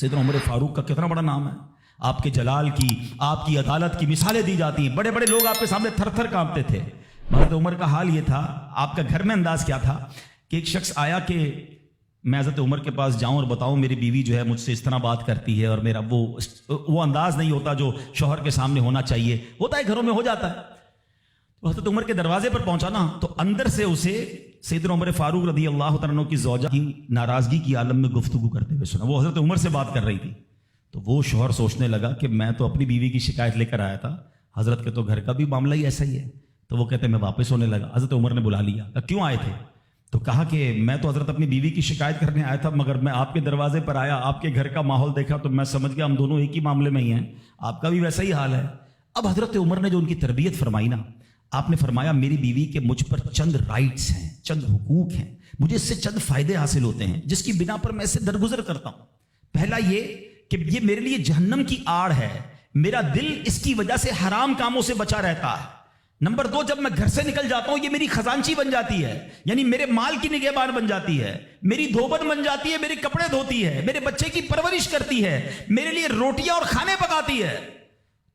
سیدنا عمر فاروق کا کتنا بڑا نام ہے، آپ کے جلال کی، آپ کی عدالت کی مثالیں دی جاتی ہیں، بڑے بڑے لوگ آپ کے سامنے تھر تھر کانپتے تھے۔ حضرت عمر کا حال یہ تھا، آپ کا گھر میں انداز کیا تھا کہ ایک شخص آیا کہ میں حضرت عمر کے پاس جاؤں اور بتاؤں میری بیوی جو ہے مجھ سے اس طرح بات کرتی ہے، اور میرا وہ انداز نہیں ہوتا جو شوہر کے سامنے ہونا چاہیے، ہوتا ہے گھروں میں ہو جاتا ہے۔ تو حضرت عمر کے دروازے پر پہنچا نا، تو اندر سے اسے سیدنا عمر فاروق رضی اللہ تعالیٰ عنہ کی زوجہ کی ناراضگی کی عالم میں گفتگو کرتے ہوئے سنا۔ وہ حضرت عمر سے بات کر رہی تھی، تو وہ شوہر سوچنے لگا کہ میں تو اپنی بیوی کی شکایت لے کر آیا تھا، حضرت کے تو گھر کا بھی معاملہ ہی ایسا ہی ہے۔ تو وہ کہتے ہیں میں واپس ہونے لگا۔ حضرت عمر نے بلا لیا، کہا کیوں آئے تھے؟ تو کہا کہ میں تو حضرت اپنی بیوی کی شکایت کرنے آیا تھا، مگر میں آپ کے دروازے پر آیا، آپ کے گھر کا ماحول دیکھا تو میں سمجھ گیا ہم دونوں ایک ہی معاملے میں ہی ہیں، آپ کا بھی ویسا ہی حال ہے۔ اب حضرت عمر نے جو ان کی تربیت فرمائی نا، آپ نے فرمایا میری بیوی کے مجھ پر چند رائٹس ہیں، چند حقوق ہیں، مجھے اس سے چند فائدے حاصل ہوتے ہیں جس کی بنا پر میں اس سے درگزر کرتا ہوں۔ پہلا یہ کہ یہ میرے لیے جہنم کی آڑ ہے، میرا دل اس کی وجہ سے حرام کاموں سے بچا رہتا ہے۔ نمبر دو، جب میں گھر سے نکل جاتا ہوں یہ میری خزانچی بن جاتی ہے، یعنی میرے مال کی نگہبان بن جاتی ہے، میری دھوبن بن جاتی ہے، میرے کپڑے دھوتی ہے، میرے بچے کی پرورش کرتی ہے، میرے لیے روٹیاں اور کھانے پکاتی ہے۔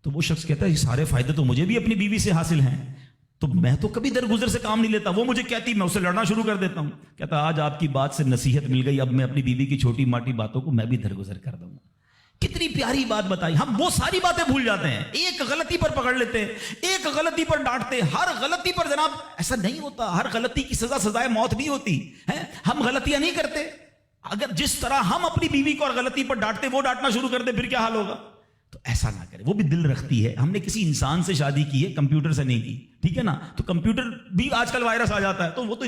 تو وہ شخص کہتا ہے یہ سارے فائدے تو مجھے بھی اپنی بیوی سے حاصل ہیں، تو میں تو کبھی درگزر سے کام نہیں لیتا، وہ مجھے کہتی میں اسے لڑنا شروع کر دیتا ہوں۔ کہتا آج آپ کی بات سے نصیحت مل گئی، اب میں اپنی بیوی کی چھوٹی ماٹی باتوں کو میں بھی درگزر کر دوں گا۔ کتنی پیاری بات بتائی، ہم وہ ساری باتیں بھول جاتے ہیں، ایک غلطی پر پکڑ لیتے ہیں، ایک غلطی پر ڈانٹتے، ہر غلطی پر جناب ایسا نہیں ہوتا، ہر غلطی کی سزا سزائے موت نہیں ہوتی ہے، ہم غلطیاں نہیں کرتے۔ اگر جس طرح ہم اپنی بیوی کو اور غلطی پر ڈانٹتے وہ ڈانٹنا شروع کر دے پھر کیا حال ہوگا؟ تو ایسا نہ کرے، وہ بھی دل رکھتی ہے، ہم نے کسی انسان سے شادی کی ہے، کمپیوٹر سے نہیں کی، ٹھیک ہے نا؟ تو کمپیوٹر بھی آج کل وائرس آ جاتا ہے، تو وہ تو